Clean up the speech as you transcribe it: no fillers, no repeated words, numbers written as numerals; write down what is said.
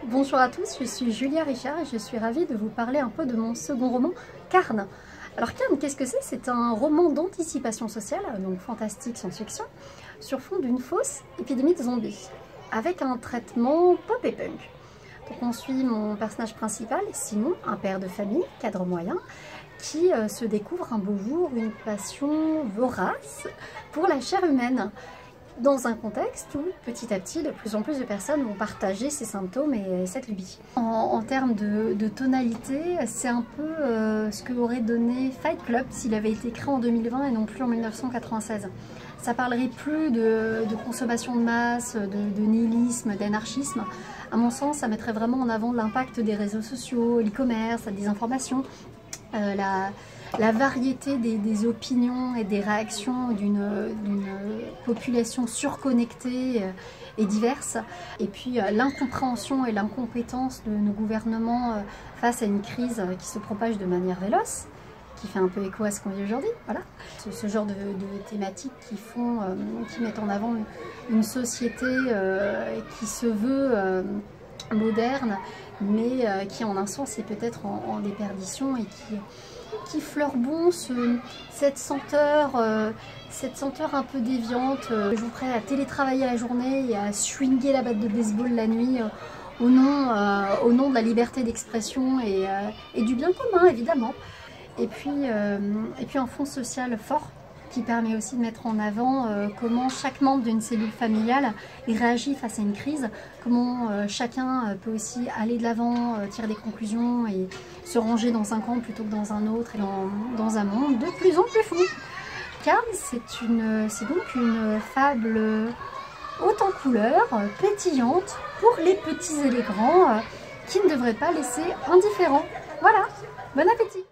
Bonjour à tous, je suis Julia Richard et je suis ravie de vous parler un peu de mon second roman, Carne. Alors Carne, qu'est-ce que c'est? C'est un roman d'anticipation sociale, donc fantastique, science-fiction, sur fond d'une fausse épidémie de zombies, avec un traitement pop et punk. Donc on suit mon personnage principal, Simon, un père de famille, cadre moyen, qui se découvre un beau jour une passion vorace pour la chair humaine, dans un contexte où, petit à petit, de plus en plus de personnes vont partager ces symptômes et cette lubie. En termes de tonalité, c'est un peu ce que aurait donné Fight Club s'il avait été créé en 2020 et non plus en 1996. Ça parlerait plus de consommation de masse, de nihilisme, d'anarchisme. À mon sens, ça mettrait vraiment en avant l'impact des réseaux sociaux, l'e-commerce, la désinformation, la variété des opinions et des réactions d'une population surconnectée et diverse, et puis l'incompréhension et l'incompétence de nos gouvernements face à une crise qui se propage de manière véloce, qui fait un peu écho à ce qu'on vit aujourd'hui. Voilà. Ce genre de thématiques qui mettent en avant une société qui se veut moderne, mais qui en un sens est peut-être en déperdition et qui fleure bon cette senteur un peu déviante. Je vous ferai à télétravailler la journée et à swinguer la batte de baseball la nuit au nom de la liberté d'expression et du bien commun évidemment. Et puis un fond social fort qui permet aussi de mettre en avant comment chaque membre d'une cellule familiale réagit face à une crise, comment chacun peut aussi aller de l'avant, tirer des conclusions et se ranger dans un camp plutôt que dans un autre et dans un monde de plus en plus fou. Carne, c'est donc une fable haute en couleurs, pétillante, pour les petits et les grands, qui ne devraient pas laisser indifférents. Voilà, bon appétit!